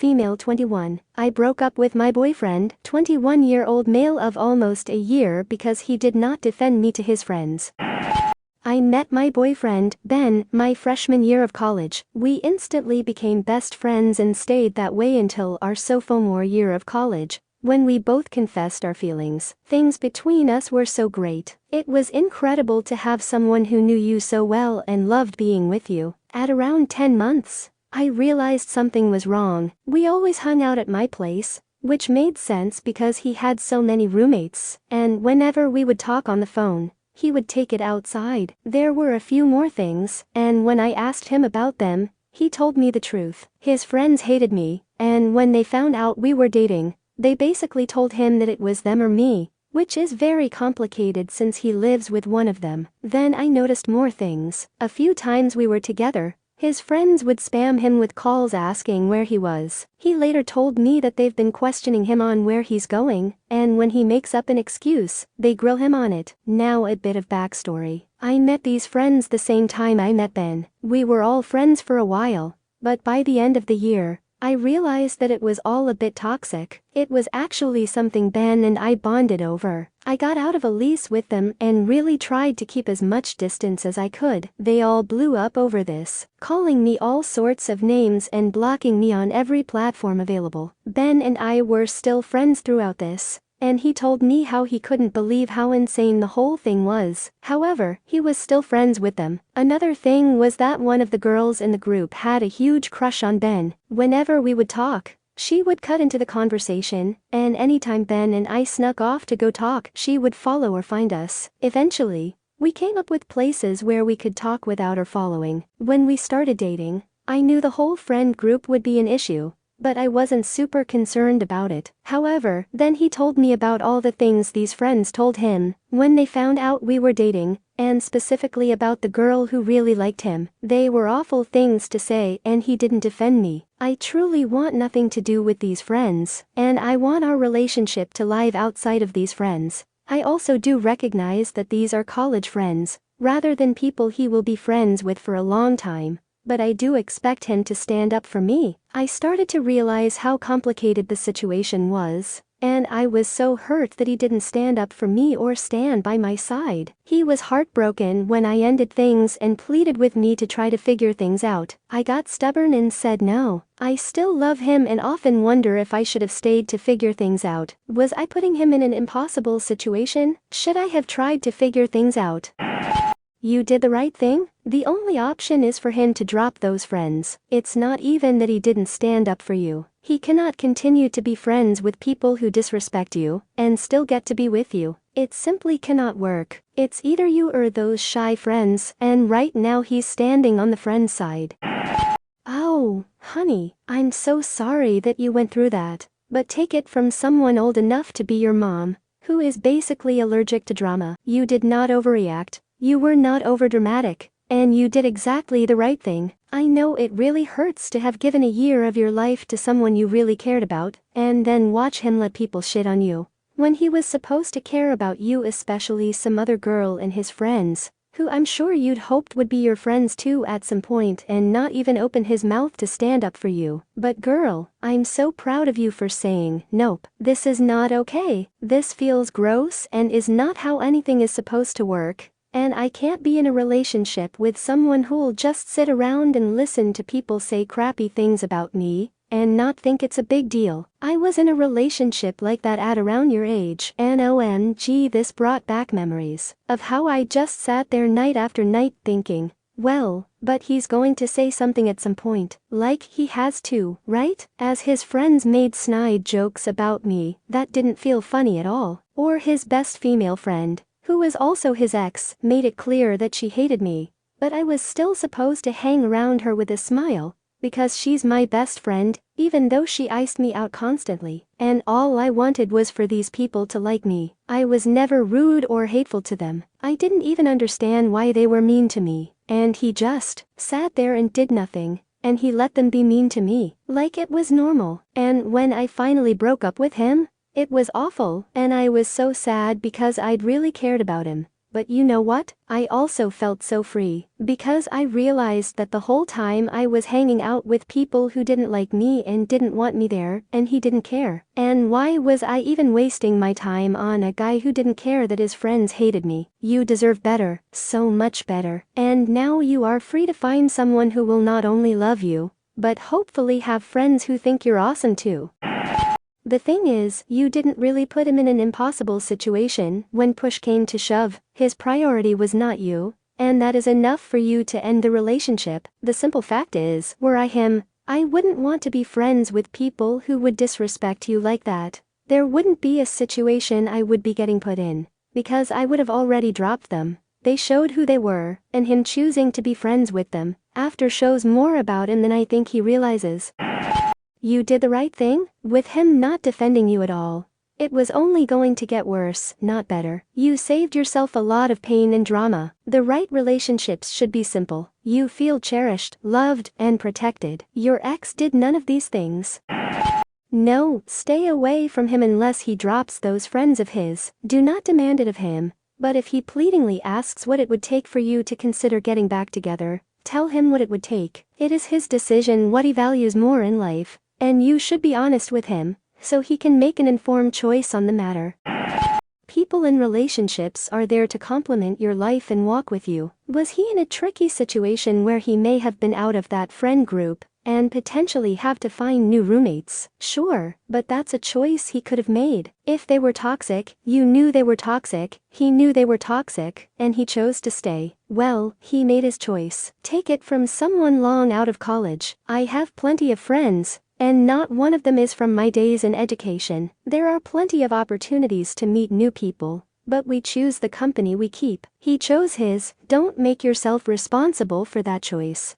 female 21. I broke up with my boyfriend, 21-year-old male of almost a year because he did not defend me to his friends. I met my boyfriend, Ben, my freshman year of college. We instantly became best friends and stayed that way until our sophomore year of college, when we both confessed our feelings. Things between us were so great. It was incredible to have someone who knew you so well and loved being with you. At around 10 months, I realized something was wrong. We always hung out at my place, which made sense because he had so many roommates, and whenever we would talk on the phone, he would take it outside. There were a few more things, and when I asked him about them, he told me the truth. His friends hated me, and when they found out we were dating, they basically told him that it was them or me, which is very complicated since he lives with one of them. Then I noticed more things. A few times we were together, his friends would spam him with calls asking where he was. He later told me that they've been questioning him on where he's going, and when he makes up an excuse, they grill him on it. Now a bit of backstory. I met these friends the same time I met Ben. We were all friends for a while, but by the end of the year, I realized that it was all a bit toxic. It was actually something Ben and I bonded over. I got out of a lease with them and really tried to keep as much distance as I could. They all blew up over this, calling me all sorts of names and blocking me on every platform available. Ben and I were still friends throughout this, and he told me how he couldn't believe how insane the whole thing was. However, he was still friends with them. Another thing was that one of the girls in the group had a huge crush on Ben. Whenever we would talk, she would cut into the conversation, and anytime Ben and I snuck off to go talk, she would follow or find us. Eventually, we came up with places where we could talk without her following. When we started dating, I knew the whole friend group would be an issue, but I wasn't super concerned about it. However, then he told me about all the things these friends told him when they found out we were dating, and specifically about the girl who really liked him. They were awful things to say, and he didn't defend me. I truly want nothing to do with these friends, and I want our relationship to live outside of these friends. I also do recognize that these are college friends, rather than people he will be friends with for a long time. But I do expect him to stand up for me. I started to realize how complicated the situation was, and I was so hurt that he didn't stand up for me or stand by my side. He was heartbroken when I ended things and pleaded with me to try to figure things out. I got stubborn and said no. I still love him and often wonder if I should have stayed to figure things out. Was I putting him in an impossible situation? Should I have tried to figure things out? You did the right thing. The only option is for him to drop those friends. It's not even that he didn't stand up for you. He cannot continue to be friends with people who disrespect you and still get to be with you. It simply cannot work. It's either you or those shy friends, and right now he's standing on the friend side. Oh, honey, I'm so sorry that you went through that. But take it from someone old enough to be your mom, who is basically allergic to drama. You did not overreact. You were not overdramatic, and you did exactly the right thing. I know it really hurts to have given a year of your life to someone you really cared about, and then watch him let people shit on you, when he was supposed to care about you, especially some other girl and his friends, who I'm sure you'd hoped would be your friends too at some point, and not even open his mouth to stand up for you. But girl, I'm so proud of you for saying, nope, this is not okay. This feels gross and is not how anything is supposed to work. And I can't be in a relationship with someone who'll just sit around and listen to people say crappy things about me, and not think it's a big deal. I was in a relationship like that at around your age, and OMG, this brought back memories of how I just sat there night after night thinking, well, but he's going to say something at some point, like he has to, right? As his friends made snide jokes about me that didn't feel funny at all, or his best female friend, who was also his ex, made it clear that she hated me, but I was still supposed to hang around her with a smile, because she's my best friend, even though she iced me out constantly, and all I wanted was for these people to like me. I was never rude or hateful to them. I didn't even understand why they were mean to me, and he just sat there and did nothing, and he let them be mean to me, like it was normal. And when I finally broke up with him, it was awful, and I was so sad because I'd really cared about him. But you know what? I also felt so free. Because I realized that the whole time I was hanging out with people who didn't like me and didn't want me there, and he didn't care. And why was I even wasting my time on a guy who didn't care that his friends hated me? You deserve better, so much better. And now you are free to find someone who will not only love you, but hopefully have friends who think you're awesome too. The thing is, you didn't really put him in an impossible situation. When push came to shove, his priority was not you, and that is enough for you to end the relationship. The simple fact is, were I him, I wouldn't want to be friends with people who would disrespect you like that. There wouldn't be a situation I would be getting put in, because I would have already dropped them. They showed who they were, and him choosing to be friends with them after shows more about him than I think he realizes. You did the right thing, with him not defending you at all. It was only going to get worse, not better. You saved yourself a lot of pain and drama. The right relationships should be simple. You feel cherished, loved, and protected. Your ex did none of these things. No, stay away from him unless he drops those friends of his. Do not demand it of him. But if he pleadingly asks what it would take for you to consider getting back together, tell him what it would take. It is his decision what he values more in life. And you should be honest with him, so he can make an informed choice on the matter. People in relationships are there to complement your life and walk with you. Was he in a tricky situation where he may have been out of that friend group, and potentially have to find new roommates? Sure, but that's a choice he could have made. If they were toxic, you knew they were toxic, he knew they were toxic, and he chose to stay. Well, he made his choice. Take it from someone long out of college. I have plenty of friends, and not one of them is from my days in education. There are plenty of opportunities to meet new people, but we choose the company we keep. He chose his. Don't make yourself responsible for that choice.